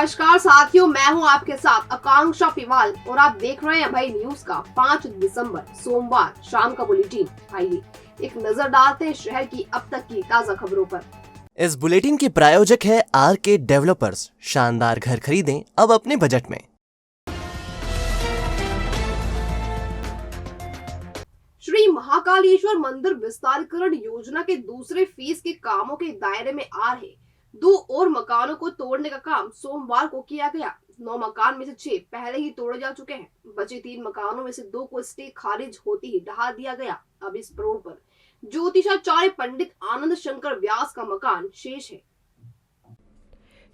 नमस्कार साथियों, मैं हूं आपके साथ आकांक्षा पिवाल और आप देख रहे हैं भाई न्यूज का 5 दिसंबर सोमवार शाम का बुलेटिन। आइए एक नजर डालते हैं शहर की अब तक की ताजा खबरों पर। इस बुलेटिन के प्रायोजक है आरके डेवलपर्स। शानदार घर खरीदें अब अपने बजट में। श्री महाकालेश्वर मंदिर विस्तारीकरण योजना के दूसरे फेज के कामों के दायरे में आ रहे 2 और मकानों को तोड़ने का काम सोमवार को किया गया। 9 मकान में से 6 पहले ही तोड़े जा चुके हैं। बचे 3 मकानों में से 2 को स्टे खारिज होते ही ढहा दिया गया। अब इस रोड पर ज्योतिषाचार्य पंडित आनंद शंकर व्यास का मकान शेष है।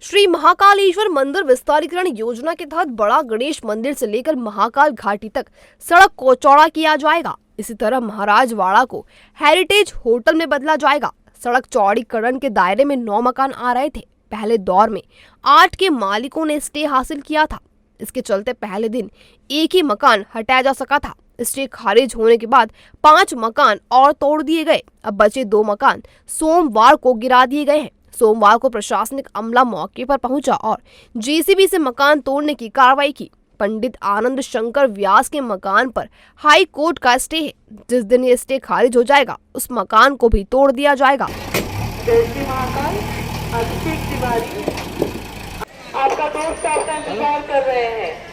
श्री महाकालेश्वर मंदिर विस्तारीकरण योजना के तहत बड़ा गणेश मंदिर से लेकर महाकाल घाटी तक सड़क को चौड़ा किया जाएगा। इसी तरह महाराजवाड़ा को हेरिटेज होटल में बदला जाएगा। सड़क चौड़ीकरण के दायरे में 9 मकान आ रहे थे। पहले दौर में 8 के मालिकों ने स्टे हासिल किया था। इसके चलते पहले दिन एक ही मकान हटाया जा सका था। स्टे खारिज होने के बाद 5 मकान और तोड़ दिए गए। अब बचे 2 मकान सोमवार को गिरा दिए गए हैं। सोमवार को प्रशासनिक अमला मौके पर पहुंचा और जेसीबी से मकान तोड़ने की कार्रवाई की। पंडित आनंद शंकर व्यास के मकान पर हाई कोर्ट का स्टे है। जिस दिन ये स्टे खारिज हो जाएगा उस मकान को भी तोड़ दिया जाएगा। जय श्री महाकाल। अभिषेक तिवारी आपका दोस्त आपका इंतजार कर रहे हैं।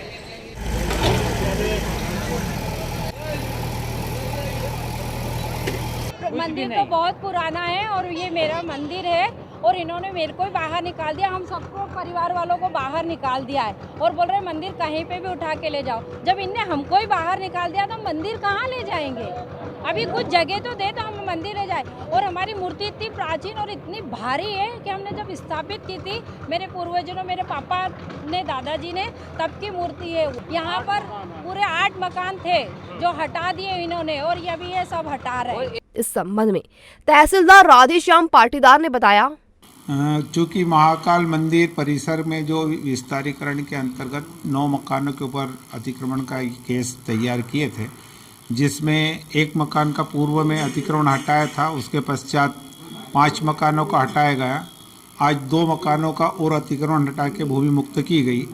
मंदिर तो बहुत पुराना है और ये मेरा मंदिर है और इन्होंने मेरे को ही बाहर निकाल दिया। हम सबको परिवार वालों को बाहर निकाल दिया है और बोल रहे मंदिर कहीं पे भी उठा के ले जाओ। जब इनने हमको ही बाहर निकाल दिया तो मंदिर कहाँ ले जाएंगे? अभी कुछ जगह तो दे तो हम मंदिर ले जाए। और हमारी मूर्ति इतनी प्राचीन और इतनी भारी है कि हमने जब स्थापित की थी मेरे पूर्वजों, मेरे पापा ने, दादाजी ने, तब की मूर्ति है। यहाँ पर पूरे 8 मकान थे जो हटा दिए इन्होंने और ये भी ये सब हटा रहे हैं। इस संबंध में तहसीलदार राधेश्याम पाटीदार ने बताया, चूँकि महाकाल मंदिर परिसर में जो विस्तारीकरण के अंतर्गत 9 मकानों के ऊपर अतिक्रमण का केस तैयार किए थे, जिसमें 1 मकान का पूर्व में अतिक्रमण हटाया था, उसके पश्चात 5 मकानों को हटाया गया। आज 2 मकानों का और अतिक्रमण हटा के भूमि मुक्त की गई।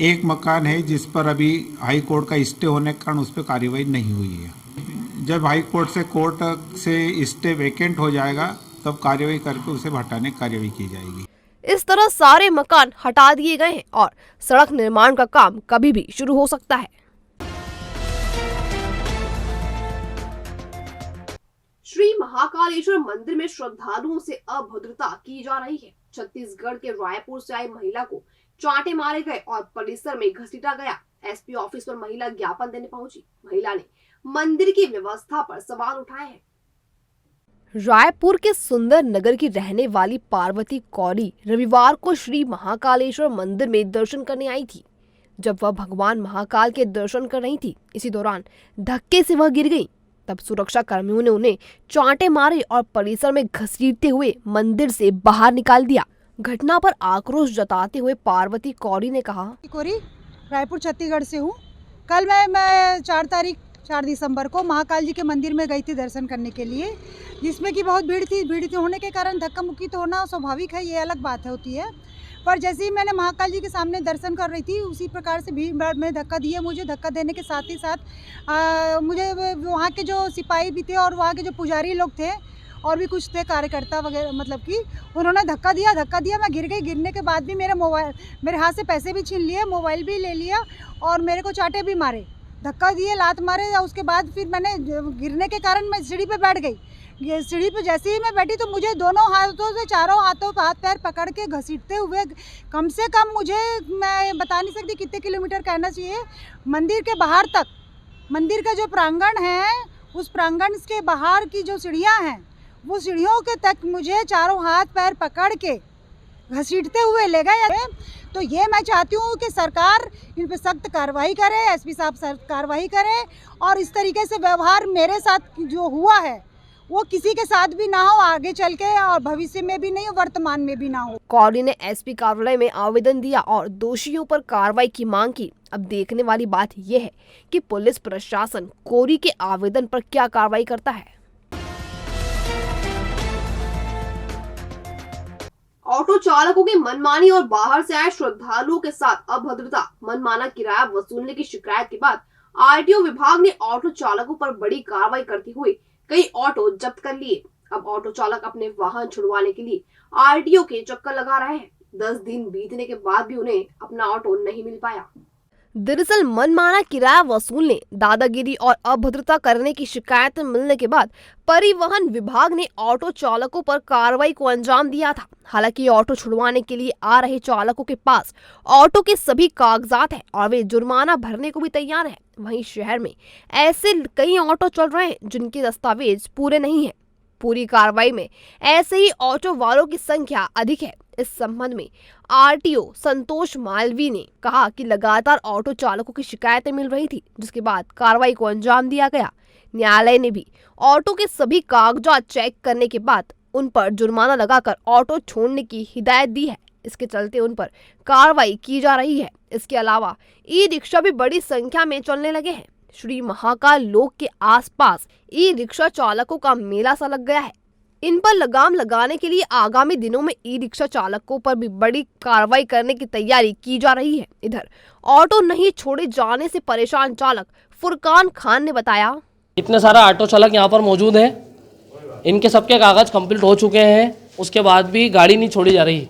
1 मकान है जिस पर अभी हाई कोर्ट का स्टे होने के कारण उस पर कार्रवाई नहीं हुई है। जब हाई कोर्ट से स्टे वैकेंट हो जाएगा तब कार्रवाई करके उसे हटाने की कार्रवाई की जाएगी। इस तरह सारे मकान हटा दिए गए हैं और सड़क निर्माण का काम कभी भी शुरू हो सकता है। श्री महाकालेश्वर मंदिर में श्रद्धालुओं से अभद्रता की जा रही है। छत्तीसगढ़ के रायपुर से आई महिला को चांटे मारे गए और परिसर में घसीटा गया। एसपी ऑफिस पर महिला ज्ञापन देने पहुंची। महिला ने मंदिर की व्यवस्था पर सवाल उठाए हैं। रायपुर के सुंदर नगर की रहने वाली पार्वती कौरी रविवार को श्री महाकालेश्वर मंदिर में दर्शन करने आई थी। जब वह भगवान महाकाल के दर्शन कर रही थी, इसी दौरान धक्के से वह गिर गई। तब सुरक्षा कर्मियों ने उन्हें चांटे मारे और परिसर में घसीटते हुए मंदिर से बाहर निकाल दिया। घटना पर आक्रोश जताते हुए पार्वती कौरी ने कहा, कौरी रायपुर छत्तीसगढ़ से हूँ। कल मैं 4 दिसंबर को महाकाल जी के मंदिर में गई थी दर्शन करने के लिए, जिसमें कि बहुत भीड़ थी होने के कारण धक्का मुक्की तो होना स्वाभाविक है, ये अलग बात होती है। पर जैसे ही मैंने महाकाल जी के सामने दर्शन कर रही थी उसी प्रकार से भीड़ में धक्का दिए। मुझे धक्का देने के साथ ही साथ मुझे वहाँ के जो सिपाही भी थे और वहाँ के जो पुजारी लोग थे और भी कुछ थे कार्यकर्ता वगैरह, मतलब कि उन्होंने धक्का दिया। मैं गिर गई। गिरने के बाद भी मेरे हाथ से पैसे भी छीन लिए, मोबाइल भी ले लिया और मेरे को चांटे भी मारे, धक्का दिए, लात मारे। उसके बाद फिर मैंने गिरने के कारण मैं सीढ़ी पे बैठ गई। सीढ़ी पे जैसे ही मैं बैठी तो मुझे दोनों हाथों से, चारों हाथों हाथ पैर पकड़ के घसीटते हुए, कम से कम मुझे, मैं बता नहीं सकती कितने किलोमीटर कहना चाहिए, मंदिर के बाहर तक, मंदिर का जो प्रांगण है उस प्रांगण के बाहर की जो सीढ़ियाँ हैं वो सीढ़ियों के तक मुझे चारों हाथ पैर पकड़ के घसीटते हुए ले गए। तो ये मैं चाहती हूँ कि सरकार इन पर सख्त कार्रवाई करे, एसपी साहब सख्त कार्रवाई करे और इस तरीके से व्यवहार मेरे साथ जो हुआ है वो किसी के साथ भी ना हो, आगे चल के, और भविष्य में भी नहीं हो, वर्तमान में भी ना हो। कौरी ने एसपी कार्यालय में आवेदन दिया और दोषियों पर कार्रवाई की मांग की। अब देखने वाली बात यह है कि पुलिस प्रशासन कौरी के आवेदन पर क्या कार्रवाई करता है। ऑटो चालकों की मनमानी और बाहर से आए श्रद्धालुओं के साथ अभद्रता, मनमाना किराया वसूलने की शिकायत के बाद आरटीओ विभाग ने ऑटो चालकों पर बड़ी कार्रवाई करते हुए कई ऑटो जब्त कर लिए। अब ऑटो चालक अपने वाहन छुड़वाने के लिए आरटीओ के चक्कर लगा रहे हैं। 10 दिन बीतने के बाद भी उन्हें अपना ऑटो नहीं मिल पाया। दरअसल मनमाना किराया वसूलने, दादागिरी और अभद्रता करने की शिकायत मिलने के बाद परिवहन विभाग ने ऑटो चालकों पर कार्रवाई को अंजाम दिया था। हालांकि ऑटो छुड़वाने के लिए आ रहे चालकों के पास ऑटो के सभी कागजात हैं और वे जुर्माना भरने को भी तैयार हैं। वहीं शहर में ऐसे कई ऑटो चल रहे हैं जिनके दस्तावेज पूरे नहीं है। पूरी कार्रवाई में ऐसे ही ऑटो वालों की संख्या अधिक है। इस संबंध में आरटीओ संतोष मालवी ने कहा कि लगातार ऑटो चालकों की शिकायतें मिल रही थी, जिसके बाद कार्रवाई को अंजाम दिया गया। न्यायालय ने भी ऑटो के सभी कागजात चेक करने के बाद उन पर जुर्माना लगाकर ऑटो छोड़ने की हिदायत दी है। इसके चलते उन पर कार्रवाई की जा रही है। इसके अलावा ई रिक्शा भी बड़ी संख्या में चलने लगे हैं। श्री महाकाल लोक के आसपास ई रिक्शा चालकों का मेला सा लग गया है। इन पर लगाम लगाने के लिए आगामी दिनों में ई रिक्शा चालकों पर भी बड़ी कार्रवाई करने की तैयारी की जा रही है। इधर ऑटो नहीं छोड़े जाने से परेशान चालक फुरकान खान ने बताया, इतने सारे ऑटो चालक यहाँ पर मौजूद हैं, इनके सबके कागज कंप्लीट हो चुके हैं, उसके बाद भी गाड़ी नहीं छोड़ी जा रही।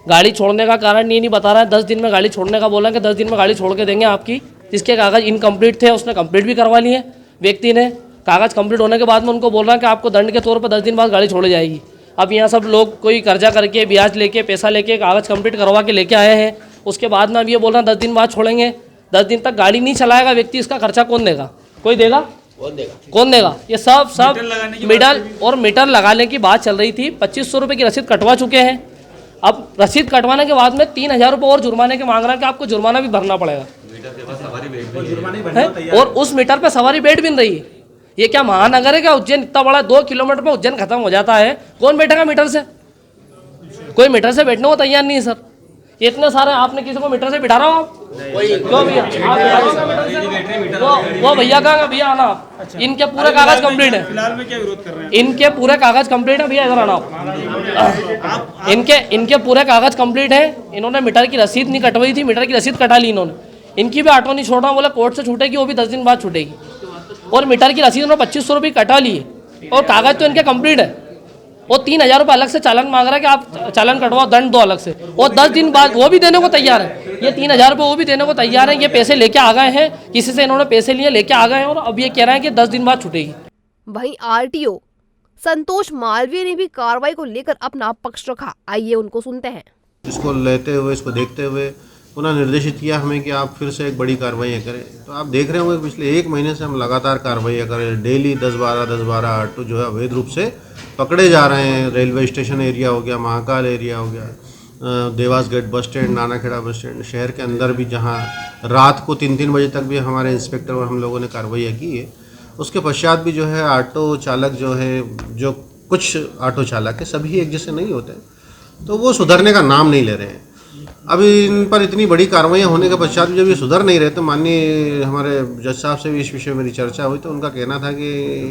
गाड़ी छोड़ने का कारण ये नहीं बता रहा है। 10 दिन में गाड़ी छोड़ने का बोला कि 10 दिन में गाड़ी छोड़ के देंगे आपकी। जिसके कागज इनकम्प्लीट थे उसने कंप्लीट भी करवा लिए। व्यक्ति ने कागज कंप्लीट होने के बाद में उनको बोल रहा है कि आपको दंड के तौर पर 10 दिन बाद गाड़ी छोड़ी जाएगी। अब यहाँ सब लोग कोई कर्जा करके, ब्याज लेके, पैसा लेके कागज कंप्लीट करवा के लेके आए हैं। उसके बाद में अब ये बोल रहे हैं 10 दिन बाद छोड़ेंगे। 10 दिन तक गाड़ी नहीं चलाएगा व्यक्ति, इसका खर्चा कौन देगा? कोई देगा? कौन देगा? ये सब मीटर लगाने की बात चल रही थी। 2500 रुपये की रसीद कटवा चुके हैं। अब रसीद कटवाने के बाद में 3000 रुपये और जुर्माने के मांग रहा है कि आपको जुर्माना भी भरना पड़ेगा। और उस मीटर पे सवारी बैठ भी नहीं रही है। ये क्या महानगर है क्या? उज्जैन इतना बड़ा, 2 किलोमीटर में उज्जैन खत्म हो जाता है। कौन बैठेगा मीटर से? कोई मीटर से बैठने को तैयार नहीं है सर। ये इतने सारे, आपने किसी को मीटर से बिठा रहा हो आप? क्यों भैया? वो भैया कहाँ? भैया आना आप। इनके पूरे कागज कंप्लीट है। फिलहाल में क्या विरोध कर रहे हैं? इनके पूरे कागज कंप्लीट है भैया, इधर आना आप। इनके पूरे कागज कंप्लीट है। इन्होंने मीटर की रसीद नहीं कटवाई थी, मीटर की रसीद कटा ली इन्होंने। इनकी भी ऑटो नहीं छोड़ना बोला, कोर्ट से छूटेगी, वो भी 10 दिन बाद छूटेगी। और मीटर की रसीद उन्होंने 2500 रुपये कटा लिए और कागज तो इनके कंप्लीट है। और 3000 रुपये अलग से चालान मांग रहा है कि आप चालान कटवाओ, दंड दो अलग से। और 10 दिन बाद वो भी देने को तैयार है। ये 3000 रुपये वो भी देने को तैयार है। ये पैसे लेके आ गए हैं, किसी से इन्होंने पैसे लिए, लेके आ गए हैं और अब ये कह रहे हैं कि 10 दिन बाद छूटेगी। वहीं आरटीओ संतोष मालवीय ने भी कार्रवाई को लेकर अपना पक्ष रखा। आइए उनको सुनते हैं। इसको लेते हुए, इसको देखते हुए उन्होंने निर्देशित किया हमें कि आप फिर से एक बड़ी कार्रवाई करें। तो आप देख रहे होंगे पिछले 1 महीने से हम लगातार कार्रवाई करें। डेली 10-12 ऑटो जो है अवैध रूप से पकड़े जा रहे हैं। रेलवे स्टेशन एरिया हो गया, महाकाल एरिया हो गया, Dewas gate bus stand, Nanakheda bus stand, शहर के अंदर भी जहां रात को 3-3 बजे तक भी हमारे इंस्पेक्टर और हम लोगों ने कार्रवाई की है। उसके पश्चात भी जो है ऑटो चालक जो है, जो कुछ ऑटो चालक है, सभी एक जैसे नहीं होते, तो वो सुधरने का नाम नहीं ले रहे हैं। अब इन पर इतनी बड़ी कार्रवाइयाँ होने के पश्चात भी जब ये सुधर नहीं रहे, तो माननीय हमारे जज साहब से भी इस विषय में मेरी चर्चा हुई। तो उनका कहना था कि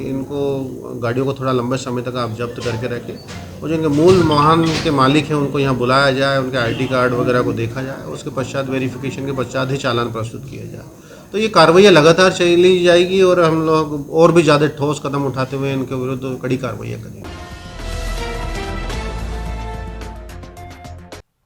इनको गाड़ियों को थोड़ा लंबे समय तक आप जब्त करके रखें और जो इनके मूल वाहन के मालिक हैं उनको यहाँ बुलाया जाए, उनके ID कार्ड वगैरह को देखा जाए, उसके पश्चात वेरिफिकेशन के पश्चात ही चालान प्रस्तुत किया जाए। तो ये कार्रवाइयाँ लगातार चली जाएगी और हम लोग और भी ज़्यादा ठोस कदम उठाते हुए इनके विरुद्ध कड़ी कार्रवाइयाँ करेंगे।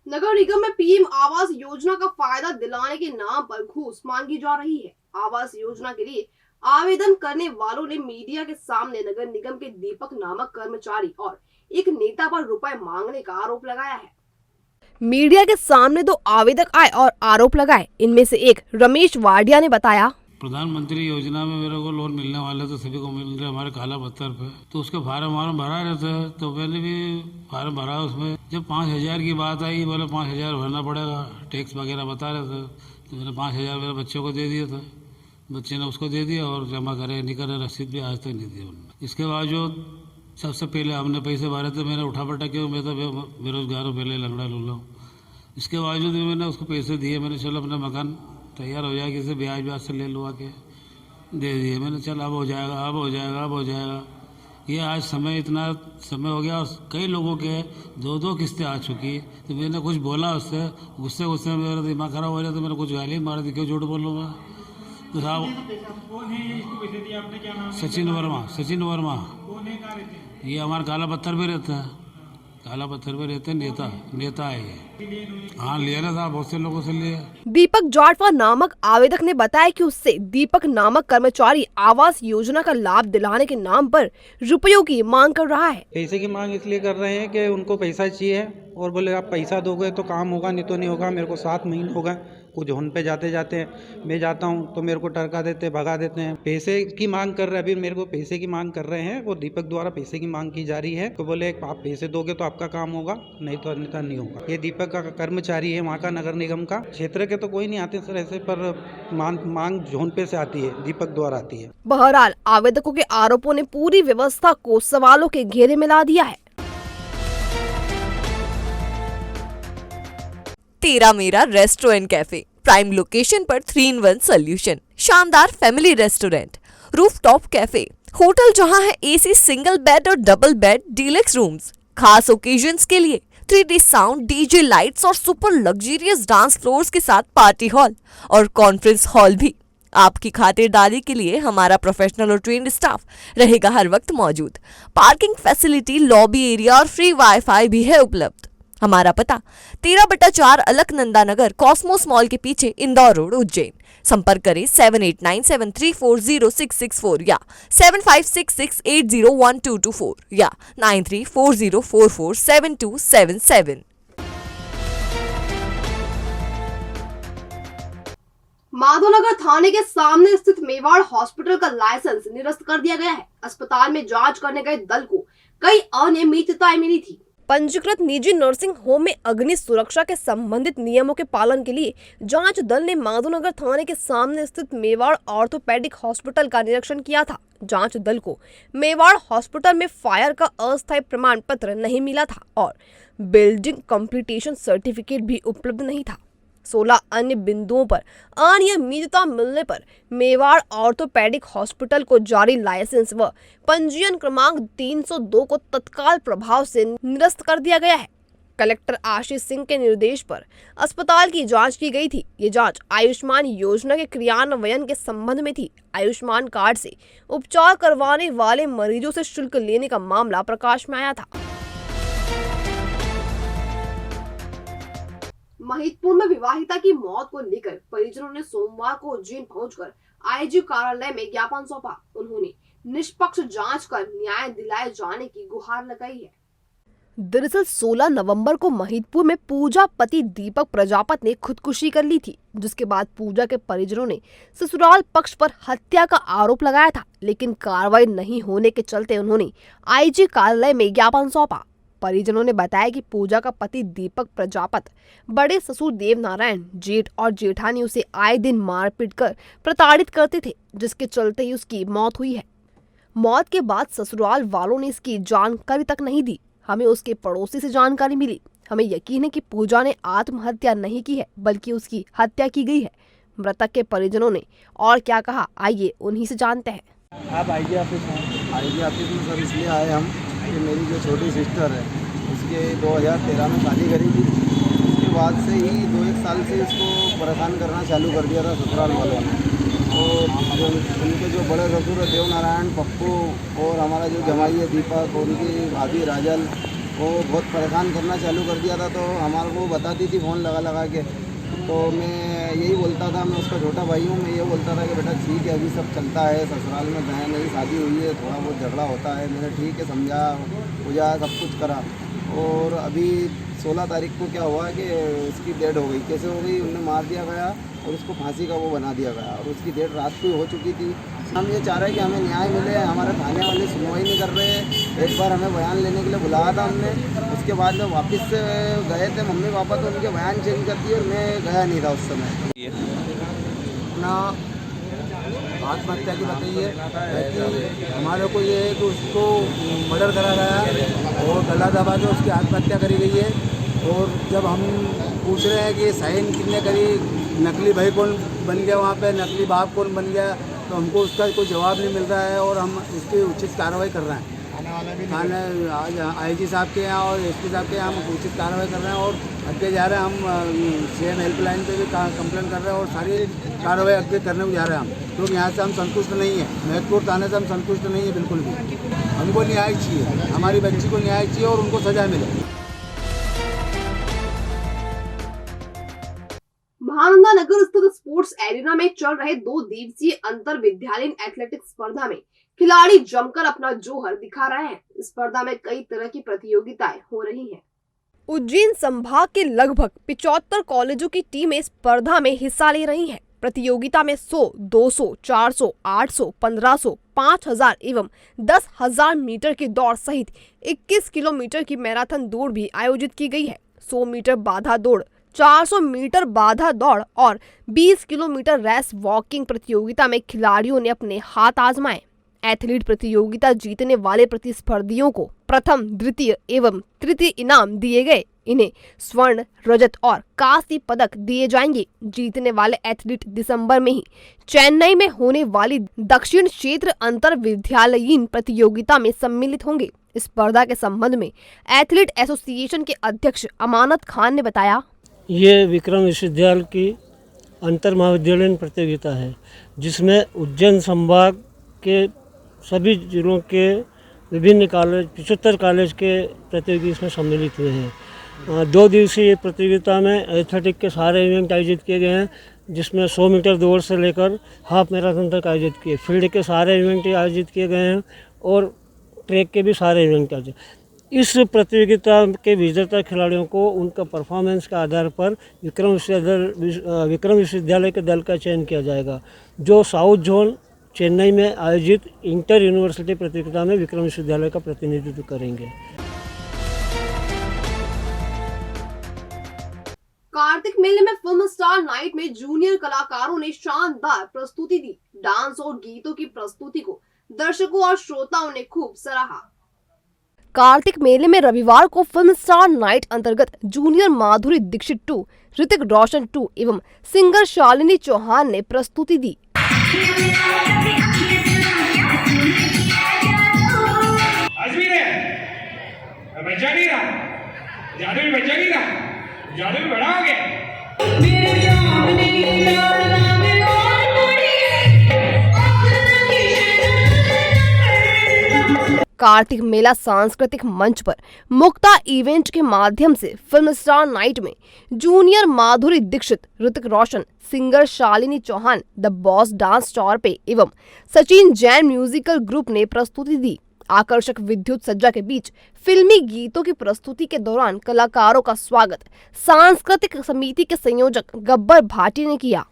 नगर निगम में पीएम आवास योजना का फायदा दिलाने के नाम पर घूस मांगी जा रही है। आवास योजना के लिए आवेदन करने वालों ने मीडिया के सामने नगर निगम के दीपक नामक कर्मचारी और एक नेता पर रुपए मांगने का आरोप लगाया है। मीडिया के सामने 2 आवेदक आए और आरोप लगाए। इनमें से एक रमेश वाडिया ने बताया, प्रधानमंत्री योजना में मेरे को लोन मिलने वाले तो सभी को मिल रहे हमारे काला पत्थर पे, तो उसका फार्म भरा रहता है। तो मैंने भी फार्म भरा। उसमें जब 5000 की बात आई, बोले 5000 भरना पड़ेगा, टैक्स वगैरह बता रहे थे। तो मैंने 5000 मेरे बच्चों को दे दिया था। बच्चे ने उसको दे दिया और जमा करे नहीं करे, रसीद भी आज तक नहीं दी उन्होंने। इसके बावजूद सबसे पहले हमने पैसे भरे थे। मैंने उठा पटा क्यों, मैं तो बेरोजगार हूँ, पहले लंगड़ा लूला हूँ। इसके बावजूद भी मैंने उसको पैसे दिए। मैंने चलो अपना मकान तैयार हो जाएगा, किसी ब्याज से ले लुआ के दे दिए। मैंने चल अब हो जाएगा, अब हो जाएगा, अब हो जाएगा। ये आज समय इतना समय हो गया और कई लोगों के 2-2 किस्तें आ चुकी। तो मैंने कुछ बोला उससे, गुस्से में मेरा दिमाग खराब हो गया तो मैंने कुछ गाली मार दी, क्यों झूठ बोलूँ मैं। तो साहब सचिन वर्मा ये हमारे काला पत्थर पे रहता है, काला पत्थर पे रहते नेता है ये। हाँ लिया ना साहब, बहुत से लोगों से लिए। दीपक जाटवा नामक आवेदक ने बताया कि उससे दीपक नामक कर्मचारी आवास योजना का लाभ दिलाने के नाम पर रुपयों की मांग कर रहा है। पैसे की मांग इसलिए कर रहे हैं कि उनको पैसा चाहिए और बोले आप पैसा दोगे तो काम होगा, नहीं तो नहीं होगा। मेरे को 7 महीने हो गए कुछ होन पे जाते मैं जाता हूँ तो मेरे को टरका देते, भगा देते हैं। पैसे की मांग कर रहे हैं, अभी मेरे को पैसे की मांग कर रहे हैं। वो दीपक द्वारा पैसे की मांग की जा रही है। तो बोले आप पैसे दोगे तो आपका काम होगा, नहीं तो अन्यथा नहीं होगा। ये दीपक का कर्मचारी है वहाँ का, नगर निगम का। क्षेत्र के तो कोई नहीं आते सर ऐसे, पर मांग जोन पे से आती है, दीपक द्वारा आती है। बहरहाल आवेदकों के आरोपों ने पूरी व्यवस्था को सवालों के घेरे में ला दिया है। तेरा मेरा रेस्टोरेंट कैफे, प्राइम लोकेशन पर 3-in-1 सोल्यूशन, शानदार family restaurant, rooftop cafe, hotel जहां है एसी सिंगल बेड और डबल बेड, डीलक्स रूम्स, खास ओकेजन्स के लिए 3D साउंड, डीजे लाइट्स और सुपर लग्जरियस डांस फ्लोर्स के साथ पार्टी हॉल और कॉन्फ्रेंस हॉल भी। आपकी खातिरदारी के लिए हमारा प्रोफेशनल और ट्रेन्ड स्टाफ रहेगा हर वक्त मौजूद। पार्किंग फैसिलिटी, लॉबी एरिया और फ्री वाईफाई भी है उपलब्ध। हमारा पता 13/4 अलकनंदा नगर, कॉस्मोस मॉल के पीछे, इंदौर रोड, उज्जैन। संपर्क करें 7897340664 या 7566801224 या 9340447277। माधोनगर थाने के सामने स्थित मेवाड़ हॉस्पिटल का लाइसेंस निरस्त कर दिया गया है। अस्पताल में जांच करने गए दल को कई अनियमितताएं मिली थी। पंजीकृत निजी नर्सिंग होम में अग्नि सुरक्षा के संबंधित नियमों के पालन के लिए जांच दल ने माधोनगर थाने के सामने स्थित मेवाड़ ऑर्थोपेडिक हॉस्पिटल का निरीक्षण किया था। जांच दल को मेवाड़ हॉस्पिटल में फायर का अस्थायी प्रमाण पत्र नहीं मिला था और बिल्डिंग कंप्लीटेशन सर्टिफिकेट भी उपलब्ध नहीं था। 16 अन्य बिंदुओं पर अनियमितता मिलने पर मेवाड़ ऑर्थोपेडिक हॉस्पिटल को जारी लाइसेंस व पंजीयन क्रमांक 302 को तत्काल प्रभाव से निरस्त कर दिया गया है। कलेक्टर आशीष सिंह के निर्देश पर अस्पताल की जांच की गई थी। ये जांच आयुष्मान योजना के क्रियान्वयन के संबंध में थी। आयुष्मान कार्ड से उपचार करवाने वाले मरीजों से शुल्क लेने का मामला प्रकाश में आया था। महिदपुर में विवाहिता की मौत को लेकर परिजनों ने सोमवार को उज्जैन पहुंचकर आईजी कार्यालय में ज्ञापन सौंपा। उन्होंने निष्पक्ष जांच कर न्याय दिलाए जाने की गुहार लगाई है। दरअसल 16 नवंबर को महिदपुर में पूजा पति दीपक प्रजापत ने खुदकुशी कर ली थी, जिसके बाद पूजा के परिजनों ने ससुराल पक्ष पर हत्या का आरोप लगाया था, लेकिन कार्रवाई नहीं होने के चलते उन्होंने आईजी कार्यालय में ज्ञापन सौंपा। परिजनों ने बताया कि पूजा का पति दीपक प्रजापत बड़े ससुर देव नारायण, जेठ और जेठानी उसे आए दिन मारपीट कर प्रताड़ित करते थे, जिसके चलते ही उसकी मौत हुई है। मौत के बाद ससुराल वालों ने इसकी जानकारी तक नहीं दी। हमें उसके पड़ोसी से जानकारी मिली। हमें यकीन है कि पूजा ने आत्महत्या नहीं की है, बल्कि उसकी हत्या की गई है। मृतक के परिजनों ने और क्या कहा, आइए उन्हीं से जानते हैं। आप आईजी ऑफिस में सर इसलिए आए हम कि मेरी जो छोटी सिस्टर है उसके 2013 में शादी करी थी। उसके बाद से ही 2-1 साल से इसको परेशान करना चालू कर दिया था ससुराल वालों ने। और उनके जो बड़े ससुर है देव नारायण, पप्पू और हमारा जो जमाई है दीपक और उनकी भाभी राजल, वो बहुत परेशान करना चालू कर दिया था। तो हमारे को बताती थी फ़ोन लगा के। तो मैं यही बोलता था, मैं उसका छोटा भाई हूँ, मैं ये बोलता था कि बेटा ठीक है अभी सब चलता है, ससुराल में बहन नई शादी हुई है, थोड़ा बहुत झगड़ा होता है। मैंने ठीक है समझा, पूजा सब कुछ करा। और अभी 16 तारीख को क्या हुआ कि उसकी डेथ हो गई। कैसे हो गई, उन्हें मार दिया गया और उसको फांसी का वो बना दिया गया। और उसकी डेथ रात को हो चुकी थी। हम ये चाह रहे हैं कि हमें न्याय मिले। हमारे थाने वाले सुनवाई नहीं कर रहे। एक बार हमें बयान लेने के लिए बुलाया था हमने, उसके बाद जब वापस से गए थे मम्मी पापा तो उनके बयान चेंज कर दिए और मैं गया नहीं था उस समय। अपना आत्महत्या की बताइए कि हमारे को ये है कि उसको मर्डर करा गया और गला दबा के उसकी आत्महत्या करी गई है। और जब हम पूछ रहे हैं कि साइन किसने करी, नकली भाई कौन बन गया वहाँ पे, नकली बाप कौन बन गया, तो हमको उसका कोई जवाब नहीं मिल रहा है और हम इसकी उचित कार्रवाई कर रहे हैं। थाने आज आईजी साहब के यहाँ और एसपी साहब के यहाँ हम उचित कार्रवाई कर रहे हैं और आगे जा रहे हैं। हम सीएम हेल्पलाइन पे भी कंप्लेन कर रहे हैं और सारी कार्रवाई आगे करने को जा रहे हैं हम, क्योंकि यहाँ से हम संतुष्ट नहीं है। महतपुर थाने से हम संतुष्ट नहीं है बिल्कुल भी। हमको न्याय चाहिए, हमारी बच्ची को न्याय चाहिए और उनको सजा मिले। महानंदा नगर स्थित स्पोर्ट्स एरिना में चल रहे 2 दिवसीय अंतर विद्यालयीन एथलेटिक्स स्पर्धा में खिलाड़ी जमकर अपना जोहर दिखा रहे हैं। इस स्पर्धा में कई तरह की प्रतियोगिताएं हो रही हैं। उज्जैन संभाग के लगभग 75 कॉलेजों की टीमें स्पर्धा में हिस्सा ले रही हैं। प्रतियोगिता में 100, 200, 400, 800, 1500, 5000 एवं 10,000 मीटर की दौड़ सहित 21 किलोमीटर की मैराथन दौड़ भी आयोजित की गई है। 100 मीटर बाधा दौड़, 400 मीटर बाधा दौड़ और 20 किलोमीटर रेस वॉकिंग प्रतियोगिता में खिलाड़ियों ने अपने हाथ आजमाए। एथलीट प्रतियोगिता जीतने वाले प्रतिस्पर्धियों को प्रथम, द्वितीय एवं तृतीय इनाम दिए गए। इन्हें स्वर्ण, रजत और कांस्य पदक दिए जाएंगे। जीतने वाले एथलीट दिसंबर में ही चेन्नई में होने वाली दक्षिण क्षेत्र अंतर विद्यालयीन प्रतियोगिता में सम्मिलित होंगे। इस स्पर्धा के संबंध में एथलीट एसोसिएशन के अध्यक्ष अमानत खान ने बताया, ये विक्रम विश्वविद्यालय की अंतर महाविद्यालयीन प्रतियोगिता है, जिसमें उज्जैन संभाग के सभी जिलों के विभिन्न कॉलेज, 75 कॉलेज के प्रतियोगी इसमें सम्मिलित हुए हैं। 2 दिवसीय प्रतियोगिता में एथलेटिक के सारे इवेंट आयोजित किए गए हैं, जिसमें 100 मीटर दौड़ से लेकर हाफ मैराथन तक आयोजित किए। फील्ड के सारे इवेंट आयोजित किए गए हैं और ट्रैक के भी सारे इवेंट आयोजित। इस प्रतियोगिता के विजेता खिलाड़ियों को उनका परफॉर्मेंस के आधार पर विक्रम विश्वविद्यालय के दल का चयन किया जाएगा, जो साउथ जोन चेन्नई में आयोजित इंटर यूनिवर्सिटी प्रतियोगिता में विक्रम विश्वविद्यालय का प्रतिनिधित्व करेंगे। कार्तिक मेले में फिल्म स्टार नाइट में जूनियर कलाकारों ने शानदार प्रस्तुति दी। डांस और गीतों की प्रस्तुति को दर्शकों और श्रोताओं ने खूब सराहा। कार्तिक मेले में रविवार को फिल्म स्टार नाइट अंतर्गत जूनियर माधुरी दीक्षित 2, ऋतिक रोशन 2 एवं सिंगर शालिनी चौहान ने प्रस्तुति दी। कार्तिक मेला सांस्कृतिक मंच पर मुक्ता इवेंट के माध्यम से फिल्म स्टार नाइट में junior Madhuri Dixit, Hrithik Roshan, singer Shalini Chauhan, the boss dance टॉर पे एवं सचिन जैन म्यूजिकल ग्रुप ने प्रस्तुति दी। आकर्षक विद्युत सज्जा के बीच फिल्मी गीतों की प्रस्तुति के दौरान कलाकारों का स्वागत सांस्कृतिक समिति के संयोजक गब्बर भाटी ने किया।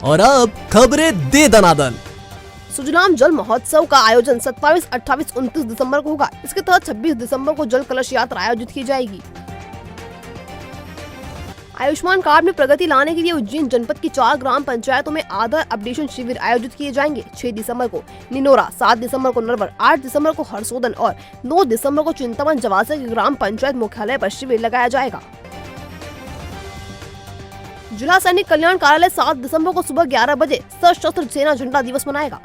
और अब खबरें दे दनादन। सुजलाम जल महोत्सव का आयोजन 27, 28, 29 दिसंबर को होगा। इसके तहत 26 दिसंबर को जल कलश यात्रा आयोजित की जाएगी। आयुष्मान कार्ड में प्रगति लाने के लिए उज्जैन जनपद की 4 ग्राम पंचायतों में आधार अपडेशन शिविर आयोजित किए जाएंगे। 6 दिसंबर को निनोरा, 7 दिसंबर को नरवर, 8 दिसंबर को हरसोदन और 9 दिसंबर को चिंतामन जवासे के ग्राम पंचायत मुख्यालय पर शिविर लगाया जाएगा। जिला सैनिक कल्याण कार्यालय 7 दिसंबर को सुबह 11 बजे सशस्त्र सेना झंडा दिवस मनाएगा।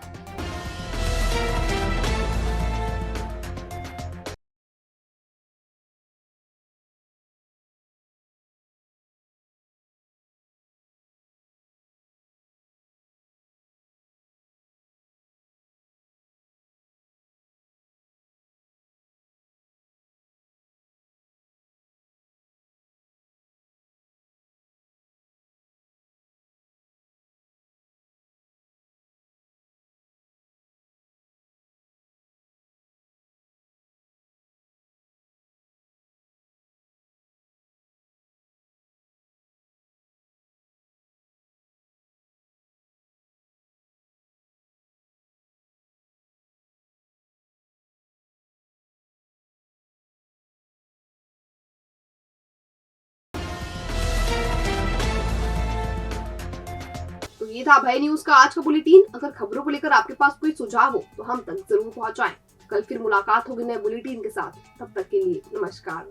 ये था भय न्यूज का आज का बुलेटिन। अगर खबरों को लेकर आपके पास कोई सुझाव हो तो हम तक जरूर पहुंचाएं। कल फिर मुलाकात होगी नए बुलेटिन के साथ। तब तक के लिए नमस्कार।